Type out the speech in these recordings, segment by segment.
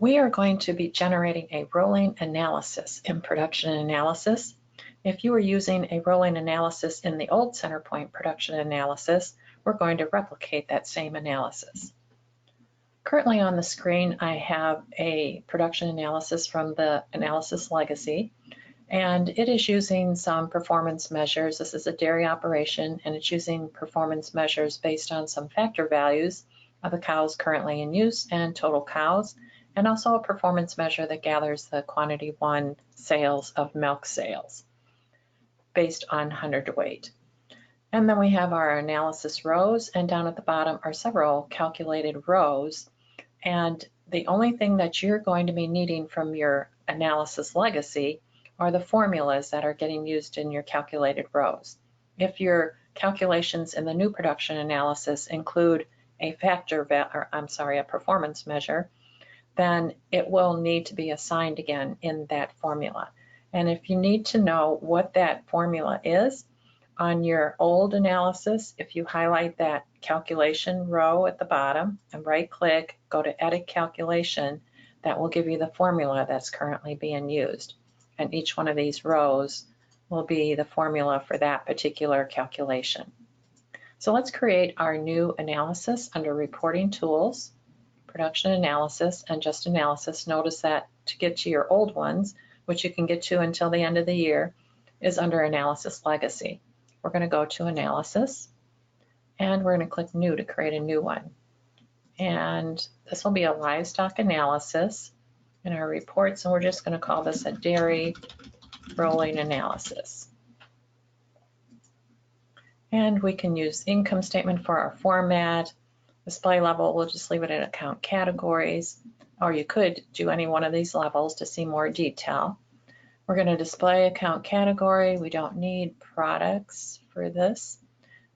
We are going to be generating a rolling analysis in production analysis. If you were using a rolling analysis in the old CenterPoint production analysis, we're going to replicate that same analysis. Currently on the screen, I have a production analysis from the analysis legacy, and it is using some performance measures. This is a dairy operation, and it's using performance measures based on some factor values of the cows currently in use and total cows, and also a performance measure that gathers the quantity 1 sales of milk sales based on hundredweight. And then we have our analysis rows, and down at the bottom are several calculated rows. And the only thing that you're going to be needing from your analysis legacy are the formulas that are getting used in your calculated rows. If your calculations in the new production analysis include a performance measure, then it will need to be assigned again in that formula. And if you need to know what that formula is, on your old analysis, if you highlight that calculation row at the bottom and right-click, go to Edit Calculation, that will give you the formula that's currently being used. And each one of these rows will be the formula for that particular calculation. So let's create our new analysis under Reporting Tools, Production Analysis, and Just Analysis. Notice that to get to your old ones, which you can get to until the end of the year, is under Analysis Legacy. We're going to go to Analysis, and we're going to click New to create a new one. And this will be a livestock analysis in our reports, and we're just going to call this a dairy rolling analysis. And we can use income statement for our format. Display level, we'll just leave it in account categories, or you could do any one of these levels to see more detail. We're going to display account category. We don't need products for this.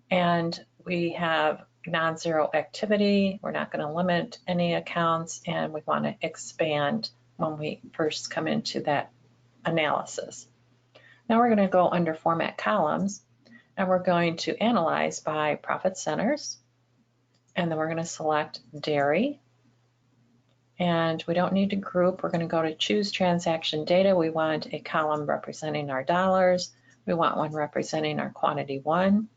And we have non-zero activity. We're not going to limit any accounts, and we want to expand when we first come into that analysis. Now we're going to go under Format Columns, and we're going to analyze by profit centers. And then we're going to select dairy. And we don't need to group. We're going to go to choose transaction data. We want a column representing our dollars. We want one representing our quantity 1.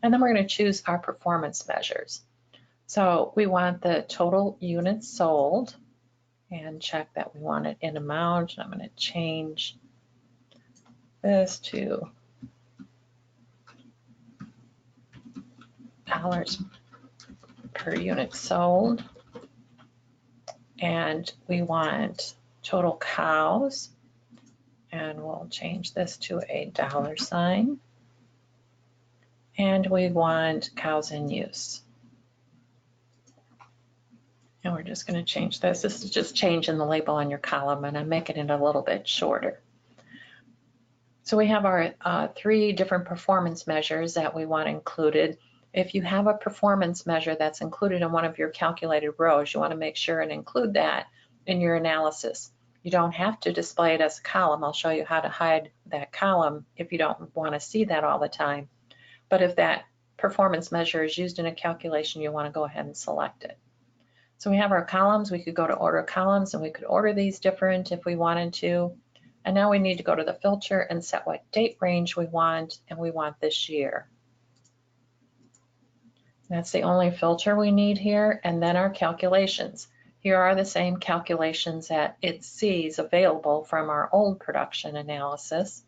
And then we're going to choose our performance measures. So we want the total units sold and check that we want it in amount. I'm going to change this to dollars per unit sold. And we want total cows, and we'll change this to a $. And we want cows in use. And we're just going to change this. This is just changing the label on your column, and I'm making it a little bit shorter. So we have our 3 different performance measures that we want included. If you have a performance measure that's included in one of your calculated rows, you want to make sure and include that in your analysis. You don't have to display it as a column. I'll show you how to hide that column if you don't want to see that all the time. But if that performance measure is used in a calculation, you want to go ahead and select it. So we have our columns. We could go to Order Columns, and we could order these different if we wanted to. And now we need to go to the filter and set what date range we want, and we want this year. That's the only filter we need here, and then our calculations. Here are the same calculations that it sees available from our old production analysis,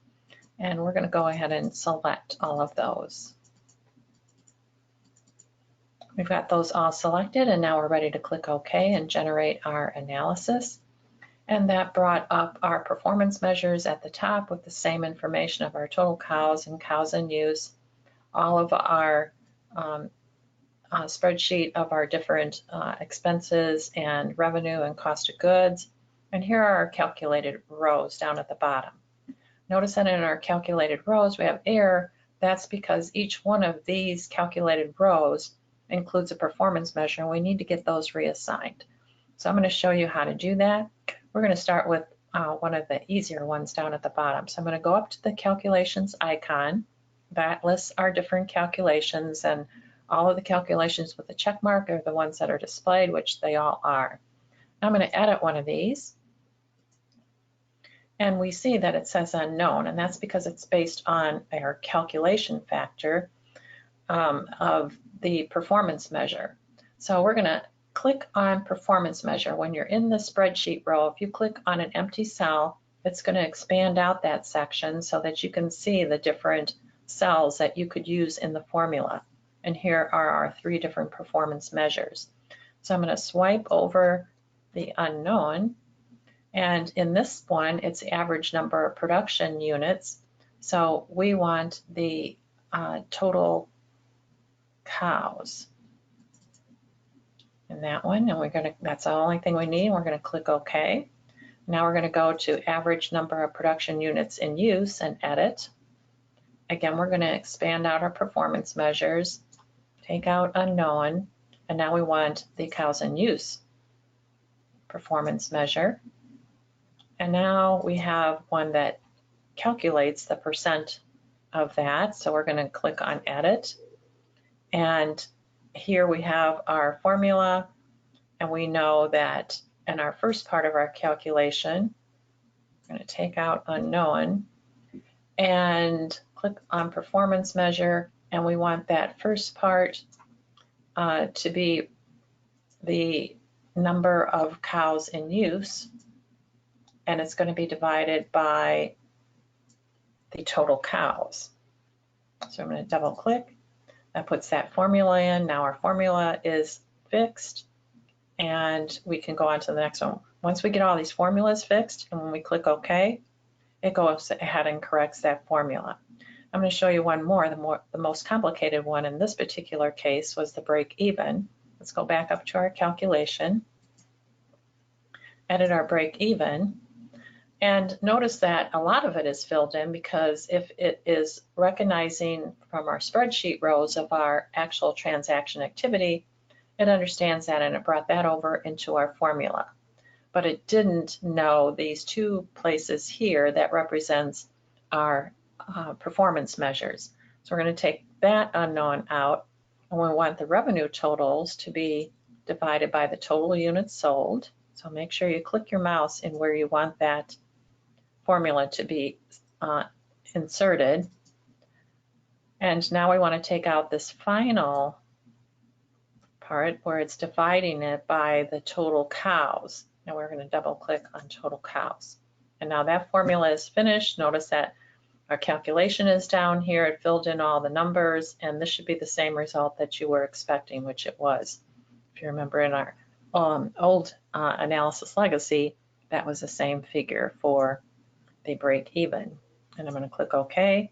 and we're going to go ahead and select all of those. We've got those all selected, and now we're ready to click OK and generate our analysis. And that brought up our performance measures at the top with the same information of our total cows and cows in use, all of our spreadsheet of our different expenses and revenue and cost of goods. And here are our calculated rows down at the bottom. Notice that in our calculated rows we have error. That's because each one of these calculated rows includes a performance measure, and we need to get those reassigned. So I'm going to show you how to do that. We're going to start with one of the easier ones down at the bottom. So I'm going to go up to the calculations icon. That lists our different calculations, and all of the calculations with the check mark are the ones that are displayed, which they all are. I'm going to edit one of these. And we see that it says unknown, and that's because it's based on our calculation factor of the performance measure. So we're going to click on performance measure. When you're in the spreadsheet row, if you click on an empty cell, it's going to expand out that section so that you can see the different cells that you could use in the formula. And here are our 3 different performance measures. So I'm going to swipe over the unknown. And in this one, it's the average number of production units. So we want the total cows in that one. And that's the only thing we need. We're going to click OK. Now we're going to go to average number of production units in use and edit. Again, we're going to expand out our performance measures, take out unknown, and now we want the cows in use performance measure. And now we have one that calculates the percent of that. So we're going to click on edit. And here we have our formula. And we know that in our first part of our calculation, we're going to take out unknown and click on performance measure. And we want that first part to be the number of cows in use. And it's going to be divided by the total cows. So I'm going to double click. That puts that formula in. Now our formula is fixed, and we can go on to the next one. Once we get all these formulas fixed, and when we click OK, it goes ahead and corrects that formula. I'm going to show you one more. The most complicated one in this particular case was the break even. Let's go back up to our calculation, edit our break even. And notice that a lot of it is filled in because if it is recognizing from our spreadsheet rows of our actual transaction activity, it understands that and it brought that over into our formula. But it didn't know these 2 places here that represents our performance measures. So we're going to take that unknown out, and we want the revenue totals to be divided by the total units sold. So make sure you click your mouse in where you want that formula to be inserted. And now we want to take out this final part where it's dividing it by the total cows. Now we're going to double click on total cows. And now that formula is finished. Notice that our calculation is down here. It filled in all the numbers, and this should be the same result that you were expecting, which it was. If you remember in our old analysis legacy, that was the same figure for the break even. And I'm going to click OK,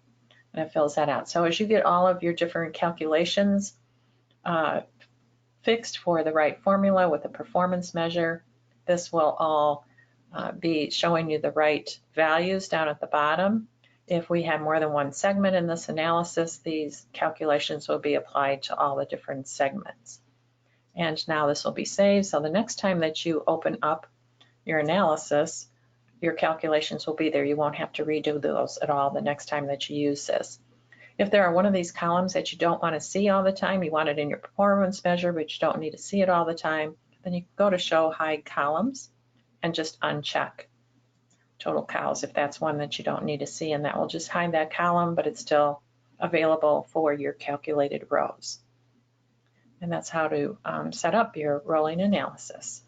and it fills that out. So as you get all of your different calculations fixed for the right formula with the performance measure, this will all be showing you the right values down at the bottom. If we have more than one segment in this analysis, these calculations will be applied to all the different segments. And now this will be saved, so the next time that you open up your analysis, your calculations will be there. You won't have to redo those at all the next time that you use this. If there are one of these columns that you don't want to see all the time, you want it in your performance measure, but you don't need to see it all the time, then you can go to Show Hide Columns and just uncheck total cows if that's one that you don't need to see, and that will just hide that column, but it's still available for your calculated rows. And that's how to set up your rolling analysis.